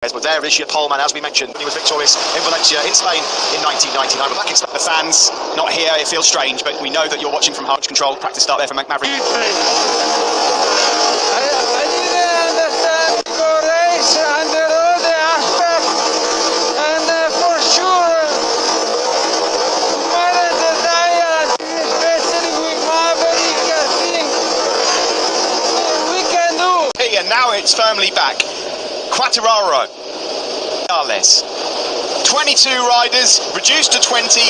But there is your poleman, as we mentioned. He was victorious in Valencia in Spain in 1999. We're back in Spain. The fans not here, it feels strange, but we know that you're watching from hard control. Practice start there for Maverick. I didn't understand the race under all the aspects, and for sure, more than the diet, especially with Maverick, I think we can do. And now it's firmly back. Quartararo, 22 riders, reduced to 20,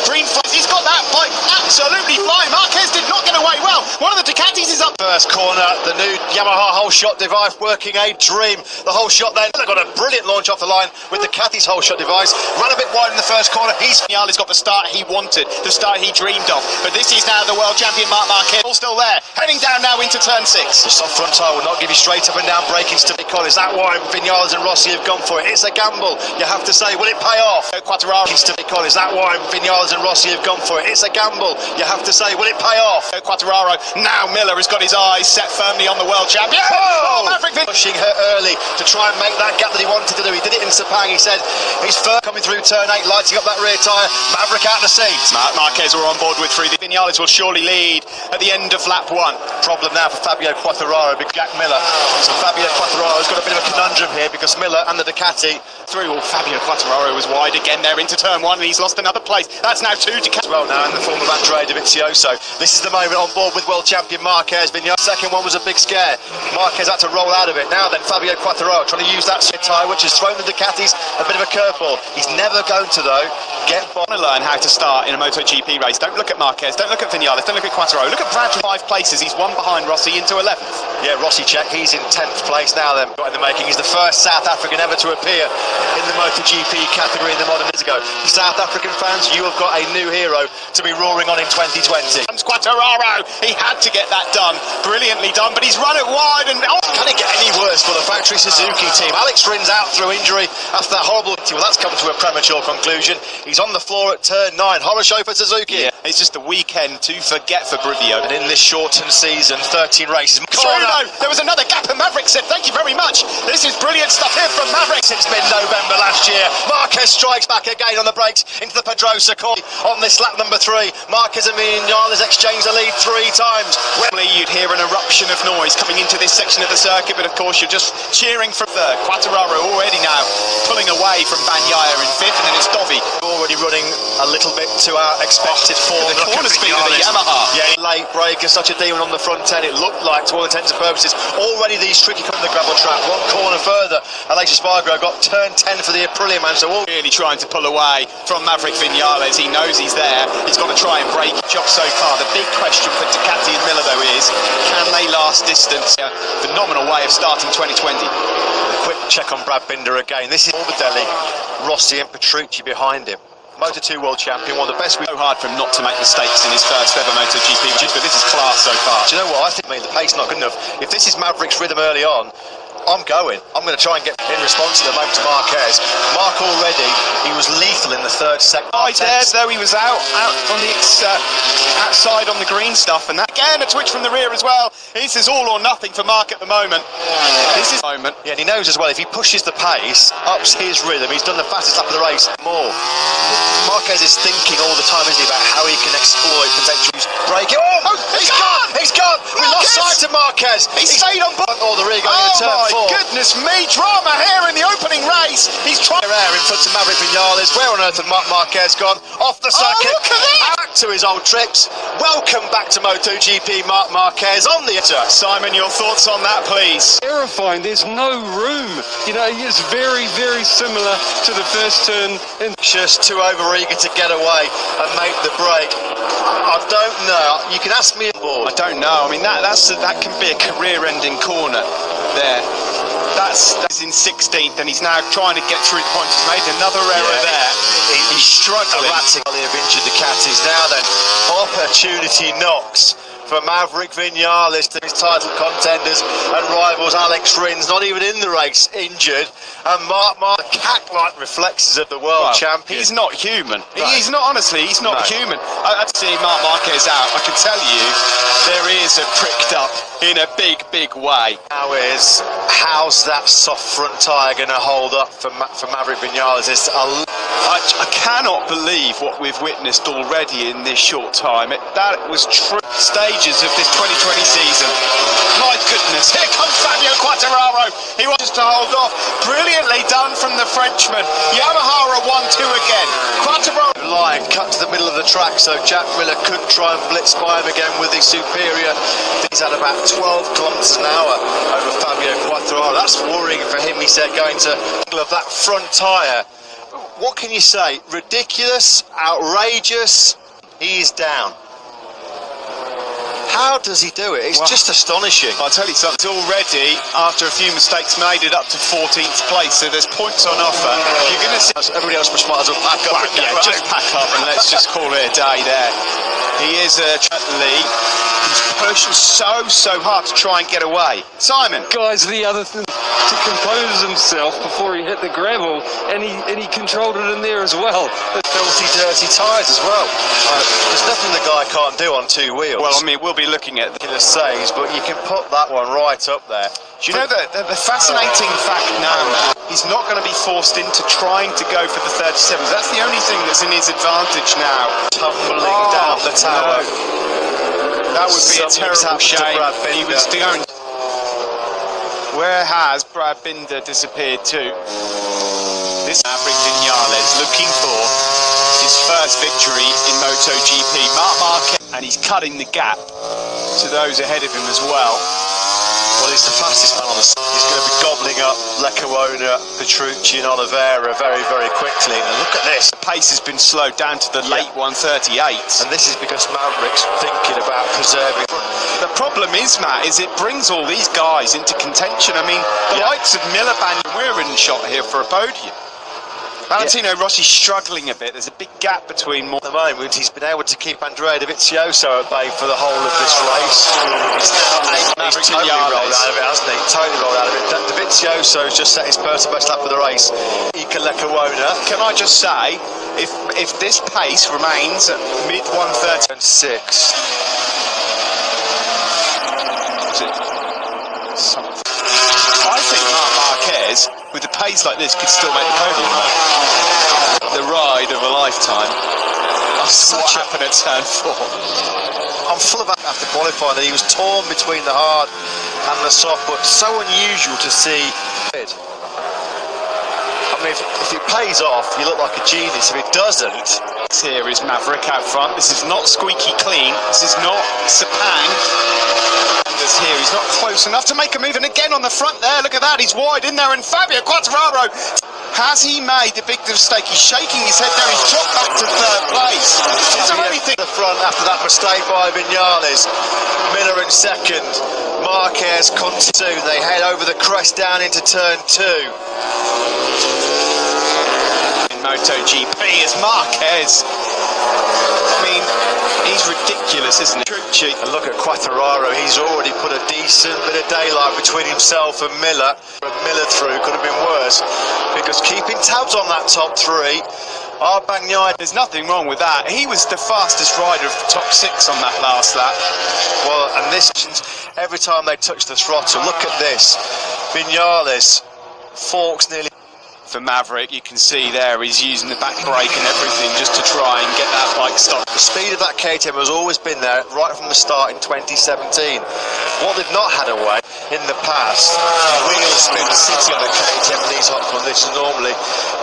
green flag, he's got that bike absolutely flying. Marquez did not get away well. One of the Ducatis is up. First corner, the new Yamaha whole shot device working a dream. The whole shot then, they got a brilliant launch off the line with Ducati's whole shot device. Ran a bit wide in the first corner. Spanyol got the start he wanted, the start he dreamed of. But this is now the world champion Marc Marquez, all still there. Heading down now into turn 6. The soft front tyre will not give you straight up and down braking stability. Is that why Vinales and Rossi have gone for it? It's a gamble. You have to say, will it pay off? Quartararo stability. Is that why Vinales and Rossi have gone for it? It's a gamble. You have to say, will it pay off? Quartararo. Now Miller has got his eyes set firmly on the world champion. Oh, Maverick pushing her early to try and make that gap that he wanted to do. He did it in Sepang. He said he's first coming through turn 8, lighting up that rear tyre. Maverick out of the seat. Marquez were on board with 3. The Vinales will surely lead at the end of lap 1. Problem now for Fabio Quartararo, big Jack Miller. So Fabio Quartararo's got a bit of a conundrum here because Miller and the Ducati through. Well, Fabio Quartararo was wide again there into turn 1 and he's lost another place. That's now 2 Ducati. Well now in the form of Andrea Dovizioso. This is the moment on board with world champion Marquez. Vinales. Second one was a big scare. Marquez had to roll out of it. Now then Fabio Quartararo trying to use that tyre which has thrown the Ducatis a bit of a curveball. He's never going to though get by. Want to learn how to start in a MotoGP race. Don't look at Marquez, don't look at Vinales, don't look at Quartararo. Look at Brad, 5 places. He's one behind Rossi into 11th. Yeah, Rossi check. He's in 10th place now then. Got in the making. He's the first South African ever to appear in the MotoGP category in the modern years ago. South African fans, you have got a new hero to be roaring on in 2020. Quartararo, he had to get that done. Brilliantly done, but he's run it wide and can it get any worse for the factory Suzuki team? Alex Rin's out through injury after that horrible. Well, that's come to a premature conclusion. He's on the floor at turn 9. Horror show for Suzuki. Yeah, it's just a weekend to forget for Brivio. And in this shortened season, 13 races. There was another gap and Maverick said, thank you very much. This is brilliant stuff here from Maverick. Since mid-November last year, Marquez strikes back again on the brakes into the Pedrosa corner on this lap number 3. Marquez and Vinales exchange the lead 3 times. Wembley, you'd hear an eruption of noise coming into this section of the circuit, but of course you're just cheering for third. Quartararo already now pulling away from Bagnaia in 5th, and then it's Dovi already running a little bit to our expected form. The corner speed of the Yamaha. Yeah, late break is such a demon on the front end. It looked like, to all intents and purposes, already these tricky come the gravel track. One corner further, Aleix Espargaro got turn 10 for the Aprilia man, so all really trying to pull away from Maverick Vinales. He knows he's there. He's got to try and break it. Job so far. The big question for Ducati and Miller though is, can they last distance? A phenomenal way of starting 2020. A quick check on Brad Binder again. This is Morbidelli, Rossi and Petrucci behind him. Moto2 world champion, one of the best. So hard for him not to make mistakes in his first ever MotoGP, but this is class so far. Do you know what? I think the pace not good enough. If this is Maverick's rhythm early on, I'm going to try and get in response to the moment to Marquez. Mark already, he was lethal in the 3rd sector. Right there, though, he was out on the outside on the green stuff, and that again a twitch from the rear as well. This is all or nothing for Mark at the moment. This is the moment. Yeah, and he knows as well if he pushes the pace, ups his rhythm. He's done the fastest lap of the race more. Marquez is thinking all the time, isn't he, about how he can exploit potential braking. Oh, he's gone! He's gone! We lost sight of Marquez. He stayed on board. Oh, the rear going into turn 4. Goodness me, drama here in the opening race. He's trying air in front of Maverick Vinales. Where on earth had Marc Marquez gone? Off the circuit. Look at that! Back to his old tricks. Welcome back to MotoGP, Marc Marquez on the Simon, your thoughts on that, please? Terrifying. There's no room. You know, it's very, very similar to the first turn. Just too overeager to get away and make the break. I don't know. You can ask me. I don't know. I mean, that can be a career-ending corner there. That's in 16th, and he's now trying to get through the points. He's made another error there. He's struggling. Erratic of injured Ducatis. Now then, opportunity knocks for Maverick Vinales, his title contenders and rivals. Alex Rins not even in the race, injured, and Mark cat-like reflexes of the world champion. He's not human. He's not, honestly, he's not human. I'd see Marc Marquez out. I can tell you, their ears are pricked up in a big, big way. How's that soft front tyre going to hold up for Maverick Vinales? I cannot believe what we've witnessed already in this short time. That was true stages of this 2020 season. My goodness, here comes Fabio Quartararo. He wants to hold off. Brilliantly done from the Frenchman. Yamaha are 1-2 again. Quartararo line cut to the middle of the track, so Jack Miller could try and blitz by him again with his superior. He's had about 12 kilometres an hour over Fabio Quartararo. That's worrying for him, he said, going to of that front tyre. What can you say? Ridiculous, outrageous. He's down. How does he do it? It's just astonishing. I'll tell you something, already, after a few mistakes, made it up to 14th place, so there's points on offer. You're going to see... Everybody else might as well pack up. Just pack up and let's just call it a day there. He is he's pushing so hard to try and get away. Simon. Guys, the other thing, to compose himself before he hit the gravel, and he controlled it in there as well. Filthy, dirty tyres as well. There's nothing the guy can't do on two wheels. Well, I mean, we'll be looking at the saves, but you can put that one right up there. Do you know the fascinating fact now, Matt, he's not going to be forced into trying to go for the 37s. That's the only thing that's in his advantage now. Tumbling down the tower. That would be a terrible shame. He was going. Where has Brad Binder disappeared to? This Maverick Vinales looking for his first victory in MotoGP. Marc Marquez, and he's cutting the gap to those ahead of him as well. Well, he's the fastest man on the side. He's going to be gobbling up Leccaona, Petrucci and Oliveira very, very quickly. And look at this. The pace has been slowed down to the late 138s. And this is because Maverick's thinking about preserving. The problem is, Matt, is it brings all these guys into contention. I mean, the likes of Miller, we're in shot here for a podium. Valentino Rossi's struggling a bit. There's a big gap between. At the moment, he's been able to keep Andrea Dovizioso at bay for the whole of this race. He's now totally rolled out of it, hasn't he? Totally rolled out of it. Dovizioso's just set his personal best lap for the race. Ika Leccaona. Can I just say, if this pace remains at mid 130 and 6. I think Marc Marquez, with a pace like this, could still make the podium. The ride of a lifetime. What happened at turn 4? I'm full of after qualifying that he was torn between the hard and the soft, but so unusual to see. I mean, if it pays off, you look like a genius. If it doesn't, here is Maverick out front. This is not squeaky clean. This is not Sepang. Here, he's not close enough to make a move, and again on the front there, look at that, he's wide in there, and Fabio Quartararo, has he made a big mistake? He's shaking his head there, he's dropped back to 3rd place. Is there anything? The front after that mistake by Vinales, Miller in 2nd, Marquez comes 2, they head over the crest down into turn 2. In MotoGP is Marquez. I mean, he's ridiculous, isn't he? And look at Quartararo, he's already put a decent bit of daylight between himself and Miller. Miller through could have been worse, because keeping tabs on that top 3, there's nothing wrong with that. He was the fastest rider of the top 6 on that last lap. Well, and this, every time they touch the throttle, look at this. Vinales forks nearly. For Maverick, you can see there he's using the back brake and everything just to try and get that bike stopped. The speed of that KTM has always been there right from the start in 2017. What they've not had away in the past, wheel spin city on a KTM in these hot conditions normally,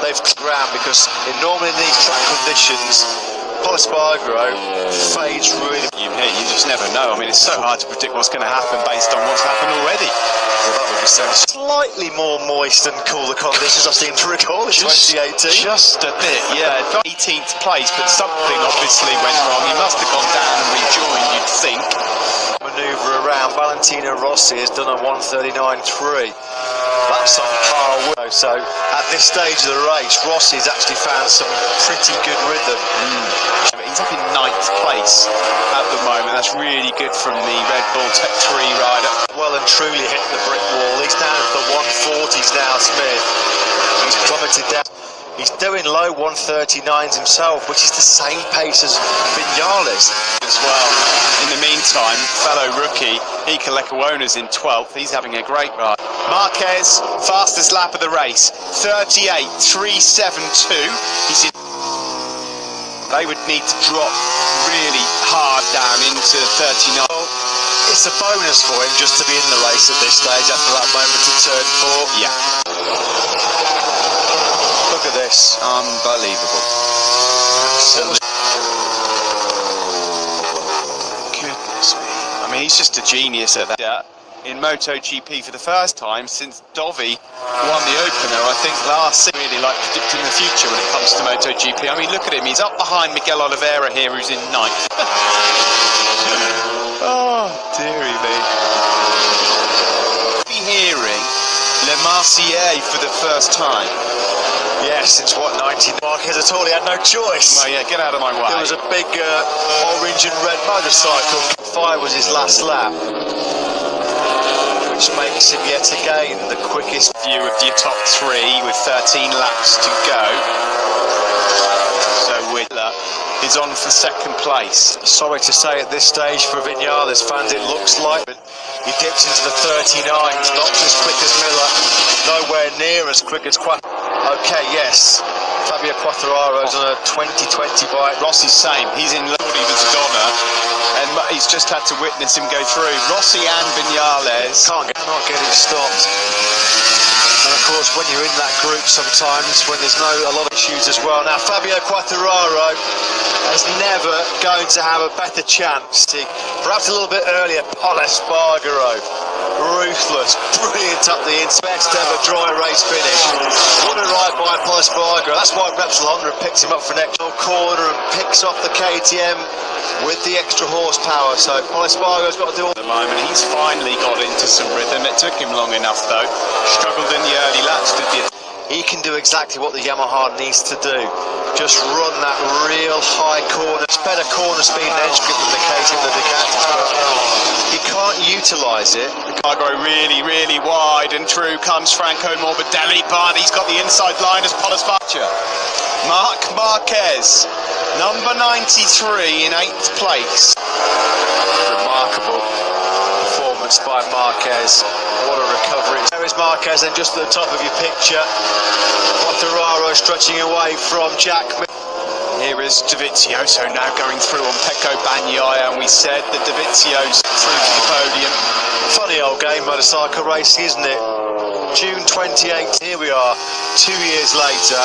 they've ground because normally in these track conditions, Espargaro fades really. You just never know. I mean, it's so hard to predict what's going to happen based on what's happened already. Well, that would be so slightly more moist and cooler conditions I seem to recall in 2018. Just a bit, yeah. 18th place, but something obviously went wrong. He must have gone down and rejoined, you'd think. Manoeuvre around. Valentino Rossi has done a 1:39.3. That that's on par with. So at this stage of the race, Rossi's actually found some pretty good rhythm. He's up in 9th place at the moment. That's really good from the Red Bull Tech 3 rider. Well and truly hit the brick wall. He's down to the 140s now, Smith. He's plummeted down. He's doing low 139s himself, which is the same pace as Vinales as well. In the meantime, fellow rookie Iker Lecuona's in 12th. He's having a great ride. Marquez, fastest lap of the race, 38.372. He's in. They would need to drop really hard down into 39. It's a bonus for him just to be in the race at this stage after that moment in turn 4. Yeah. Look at this. Unbelievable. Goodness me. I mean, he's just a genius at that. In MotoGP for the first time since Dovi won the opener, I think last season, really like predicting the future when it comes to MotoGP. I mean, look at him, he's up behind Miguel Oliveira here, who's in 9th. Oh, dearie me. Be hearing Le Marseillaise for the first time. Yes, since what, 19? Marquez at all, he had no choice. Oh yeah, get out of my way. There was a big orange and red motorcycle. 5 was his last lap, which makes him yet again the quickest. View of your top 3 with 13 laps to go. So Whitler is on for 2nd place. Sorry to say at this stage for Vinales fans, it looks like he dips into the 39s, not as quick as Miller, nowhere near as quick as Quattro. Okay, yes, Fabio Quartararo's on a 2020 bike. Rossi's same, he's in Lord, he was goner, and he's just had to witness him go through. Rossi and Vinales cannot get it stopped. And of course, when you're in that group sometimes, when there's a lot of issues as well. Now, Fabio Quartararo is never going to have a better chance. Perhaps a little bit earlier, Pol Espargaro. Ruthless, brilliant up the inside. Best ever dry race finish. What a ride by Pol Espargaro. That's why Repsol Honda picks him up for next corner and picks off the KTM with the extra horsepower. So Pol Espargaro's got to do all. At the moment, he's finally got into some rhythm. It took him long enough though. Struggled in the early laps, did he? He can do exactly what the Yamaha needs to do. Just run that real high corner. It's better corner speed and edge grip than the KTM and the Ducatis, but he can't utilise it. Cargo really, really wide, and through comes Franco Morbidelli, but he's got the inside line as Pol Espargaro. Marc Marquez, number 93 in 8th place. Remarkable performance by Marquez. What a recovery. There is Marquez, and just at the top of your picture, Quartararo stretching away from Jack. Here is Dovizioso now going through on Pecco Bagnaia, and we said that Dovizioso through to the podium. Funny old game, motorcycle racing, isn't it? June 28th, here we are, 2 years later,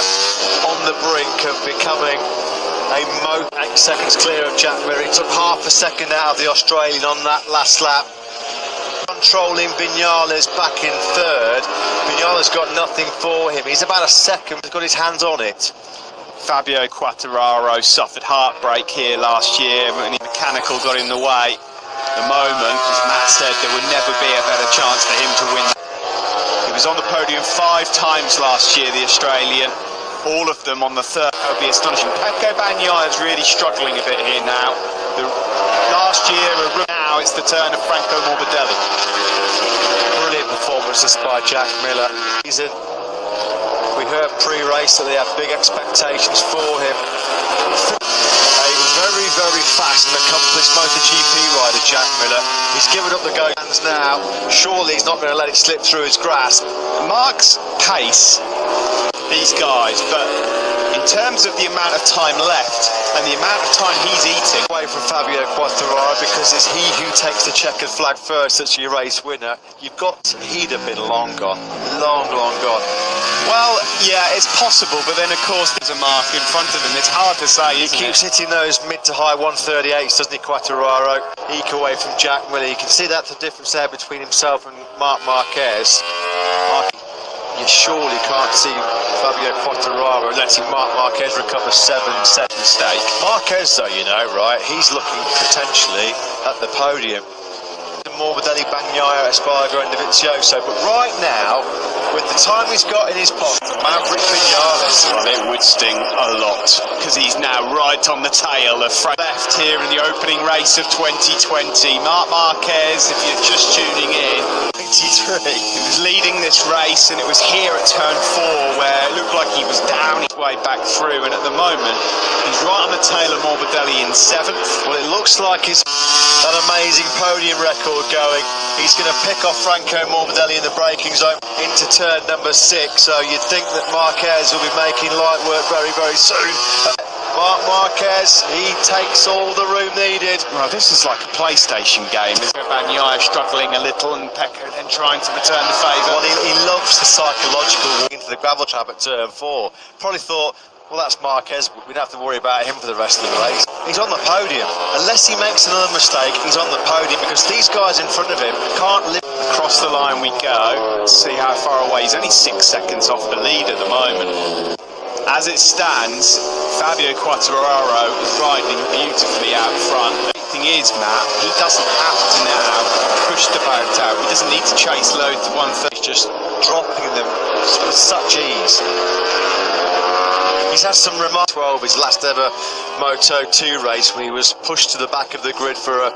on the brink of becoming a 8 seconds clear of Jack Miller. He took half a second out of the Australian on that last lap. Controlling Vinales back in 3rd. Vinales got nothing for him. He's about a second, he's got his hands on it. Fabio Quartararo suffered heartbreak here last year when the mechanical got in the way. At the moment, as Matt said, there would never be a better chance for him to win. He was on the podium 5 times last year, the Australian. All of them on the 3rd. That would be astonishing. Pecco Bagnaia is really struggling a bit here now. Last year, now it's the turn of Franco Morbidelli. Brilliant performances by Jack Miller. We heard pre-race that they have big expectations for him. A very, very fast and accomplished MotoGP rider, Jack Miller. He's given up the go now. Surely he's not going to let it slip through his grasp. Mark's pace, these guys, but in terms of the amount of time left and the amount of time he's eating away from Fabio Quartararo, because it's he who takes the checkered flag first that's your race winner. He'd have been long gone. Long gone. Well, yeah, it's possible, but then of course there's a mark in front of him. It's hard to say, He keeps hitting those mid to high 138s, doesn't he, Quartararo? Eke away from Jack Miller. You can see that's the difference there between himself and Marc Marquez. You surely can't see Fabio Quartararo letting Marc Marquez recover 7 seconds mistake. Marquez, though, you know, right, he's looking potentially at the podium. Morbidelli, Bagnaia, Espargaro and Dovizioso, but right now, with the time he's got in his pocket, Maverick Vinales. Well, it would sting a lot, because he's now right on the tail of left here in the opening race of 2020. Marc Marquez, if you're just tuning in, 83. he was leading this race, and it was here at turn 4 where it looked like he was down his way back through, and at the moment he's right on the tail of Morbidelli in 7th. Well, it looks like he's an amazing podium record going. He's going to pick off Franco Morbidelli in the braking zone into turn number 6, so you'd think that Marquez will be making light work very, very soon. Marc Marquez, he takes all the room needed. Well, this is like a PlayStation game. Bagnaia struggling a little and Pecco then trying to return the favour. Well, he loves the psychological walk into the gravel trap at turn 4. Probably thought, well, that's Marquez, we don't have to worry about him for the rest of the race. He's on the podium. Unless he makes another mistake, he's on the podium, because these guys in front of him can't live. Across the line we go. Let's see how far away. He's only 6 seconds off the lead at the moment. As it stands, Fabio Quartararo is riding beautifully out front. The thing is, Matt, he doesn't have to now push the boat out. He doesn't need to chase low to 130. He's just dropping them with such ease. He's had some remarks. 12, his last ever Moto2 race, when he was pushed to the back of the grid for a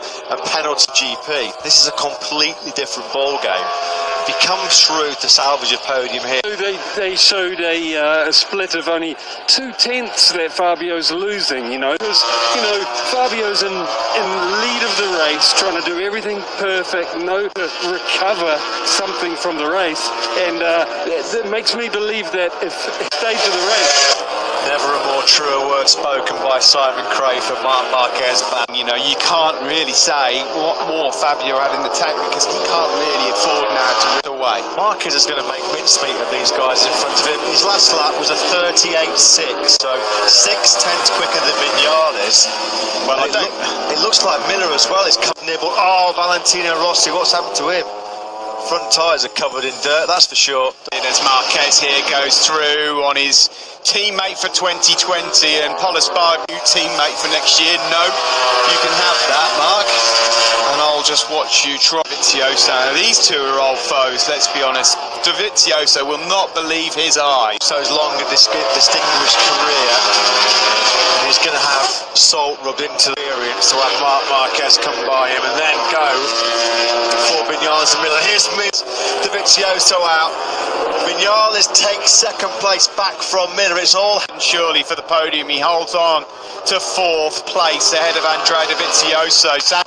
penalty GP. This is a completely different ball game. If he comes through to salvage a podium here. They showed a split of only 2/10 that Fabio's losing, because, Fabio's in lead of the race, trying to do everything perfect, to recover something from the race, and that makes me believe that if he stayed to the race. Never a more truer word spoken by Simon Cray for Marc Marquez. You can't really say what more Fabio had in the tank, because he can't really afford now to rip away. Marquez is going to make mincemeat of these guys in front of him. His last lap was a 38.6, so 6/10 quicker than Vinales. Well, it looks like Miller as well is nibbled. Oh, Valentino Rossi, what's happened to him? Front tyres are covered in dirt, that's for sure. As Marquez here goes through on his teammate for 2020, and Paul Espargaro, new teammate for next year. No, you can have that, Mark. And I'll just watch you try Dovizioso. Now, these two are old foes, let's be honest. Dovizioso will not believe his eyes. So his long and distinguished career, and he's going to have salt rubbed into the experience to have Marc Marquez come by him and then go for Vinales and Miller. Here's Dovizioso out. Vinales takes second place back from Miller. It's all surely for the podium. He holds on to 4th place ahead of Andrea Dovizioso.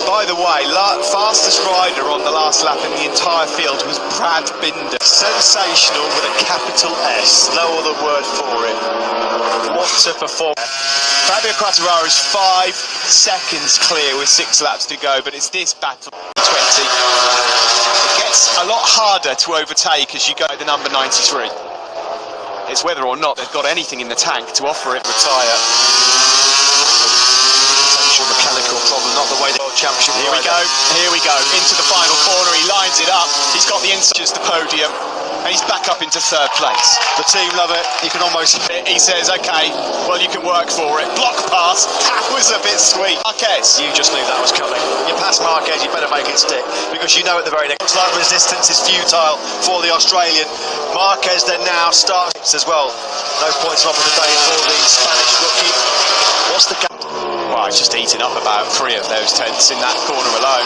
By the way, fastest rider on the last lap in the entire field was Brad Binder. Sensational with a capital S, no other word for it. What a performance. Fabio Quartararo is 5 seconds clear with 6 laps to go, but it's this battle 20. It gets a lot harder to overtake as you go to the number 93. It's whether or not they've got anything in the tank to offer it. Retire. Potential mechanical problem, not the way the World Championship. Here we go, into the final corner. He lines it up. He's got the inside, just the podium. And he's back up into 3rd place. The team love it. You can almost... He says, okay, well, you can work for it. Block pass. That was a bit sweet. Marquez. You just knew that was coming. You pass Marquez, you better make it stick, because you know at the very next... Looks like resistance is futile for the Australian. Marquez then now starts as well. No points off of the day for the Spanish rookie. What's the gap? Well, he's just eaten up about 3 of those tenths in that corner alone.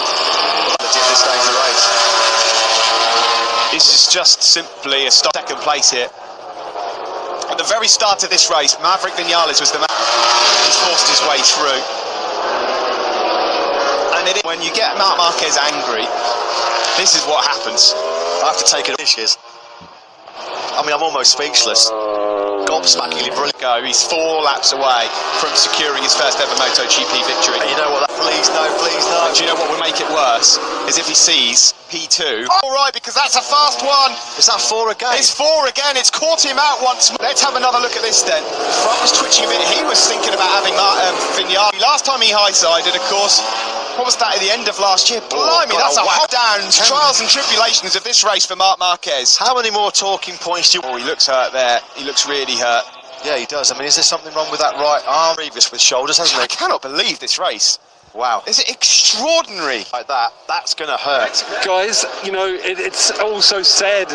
At this stage of the race. This is just simply a second place here. At the very start of this race, Maverick Vinales was the man who's forced his way through. And when you get Marc Marquez angry, this is what happens. I have to take it dishes. I mean, I'm almost speechless. Gobsmackingly brilliant. He's 4 laps away from securing his first ever MotoGP victory. And you know what? Please no. Do you know what would make it worse? Is if he sees P2. All right, because that's a fast one. Is that 4 again? It's 4 again. It's caught him out once more. Let's have another look at this then. The front was twitching a bit. He was thinking about having Vinales. Last time he high-sided, of course. What was that at the end of last year? Blimey, that's a hot down. Trials and tribulations of this race for Marc Marquez. How many more talking points do you... Oh, he looks hurt there. He looks really hurt. Yeah, he does. I mean, is there something wrong with that right arm? Previous with shoulders, hasn't he? I cannot believe this race. Wow. Is it extraordinary? Like that, that's going to hurt. Guys, you know, it's also sad.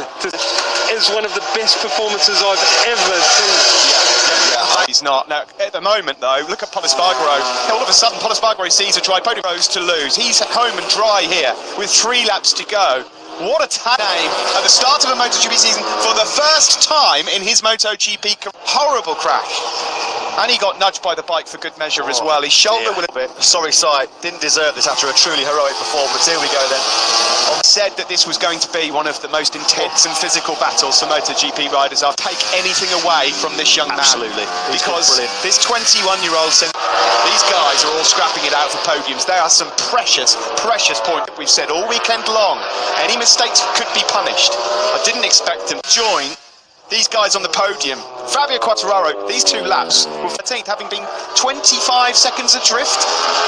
It's one of the best performances I've ever seen. He's not. Now, at the moment, though, look at Polispargaro. All of a sudden, Polispargaro sees a tripod goes to lose. He's home and dry here with 3 laps to go. What a name at the start of a MotoGP season for the first time in his MotoGP career. Horrible crash. And he got nudged by the bike for good measure as well. His shoulder will... Sorry sight, didn't deserve this after a truly heroic performance. Here we go then. Said that this was going to be one of the most intense and physical battles for MotoGP riders. I'll take anything away from this young man. Absolutely. Because this 21-year-old said these guys are all scrapping it out for podiums. There are some precious, precious points that we've said all weekend long. Any mistakes could be punished. I didn't expect them to join these guys on the podium. Fabio Quartararo, these 2 laps were 13th, having been 25 seconds adrift.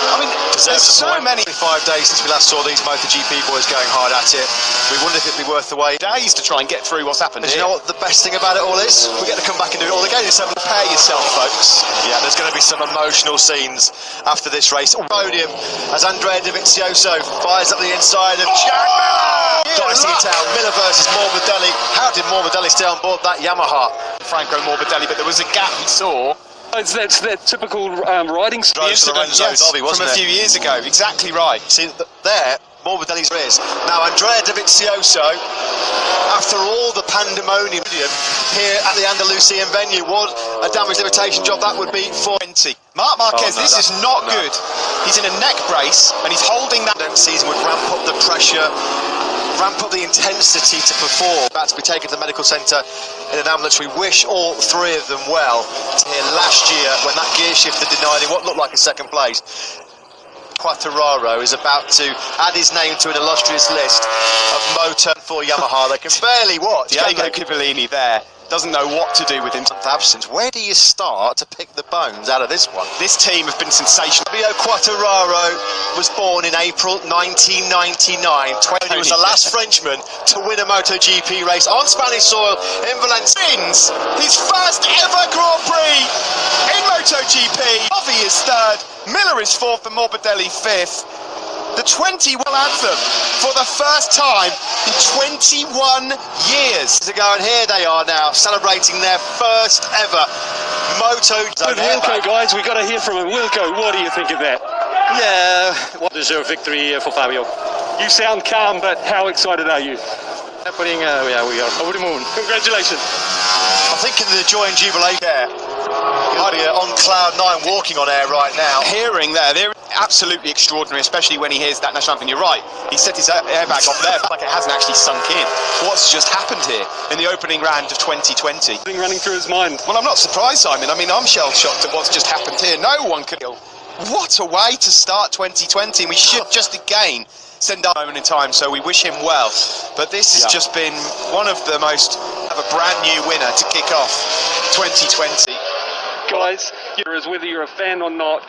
I mean, there's so many. 5 days since we last saw these MotoGP boys going hard at it. We wonder if it'd be worth the wait. Days to try and get through what's happened And here. you know what the best thing about it all is? We get to come back and do it all again. So prepare yourself, folks. Yeah, there's going to be some emotional scenes after this race. Podium as Andrea Dovizioso fires up the inside of Jack Miller. Dicey town, Miller versus Morbidelli. How did Morbidelli stay on board that Yamaha? Franco Morbidelli, but there was a gap he saw. That's that typical riding style. From a few years ago. Exactly right. See, there, Morbidelli's is. Now, Andrea Dovizioso, after all the pandemonium here at the Andalusian venue, what a damage limitation job that would be for 20. Marc Marquez, this is not good. He's in a neck brace and he's holding that. Season would ramp up the pressure, ramp up the intensity to perform. About to be taken to the medical centre in an ambulance. We wish all 3 of them well. Here last year, when that gear shifter denied him what looked like a second place, Quartararo is about to add his name to an illustrious list of Moto for Yamaha. They can barely watch. Diego Cipollini there doesn't know what to do with him. Absence. Where do you start to pick the bones out of this one? This team have been sensational. Fabio Quartararo was born in April 1999. He was the last Frenchman to win a MotoGP race on Spanish soil in Valencia. Wins his first ever Grand Prix in MotoGP. Ovi is 3rd, Miller is 4th, and Morbidelli 5th. The 21 anthem for the first time in 21 years. And here they are now, celebrating their first ever Moto. With Wilco, guys, we got to hear from him. Wilco, what do you think of that? Yeah, what is your victory for Fabio? You sound calm, but how excited are you? Happening, yeah, we are over the moon. Congratulations. I think in the joy and jubilation there, on cloud 9, walking on air right now. Hearing there, they're absolutely extraordinary, especially when he hears that national anthem. You're right, he set his airbag off there, like it hasn't actually sunk in. What's just happened here in the opening round of 2020? Running through his mind. Well, I'm not surprised, Simon. I mean, I'm shell-shocked at what's just happened here. No one could... What a way to start 2020, and we should just again send our moment in time, so we wish him well. But this has just been one of the most... of a brand new winner to kick off 2020. Guys, whether you're a fan or not,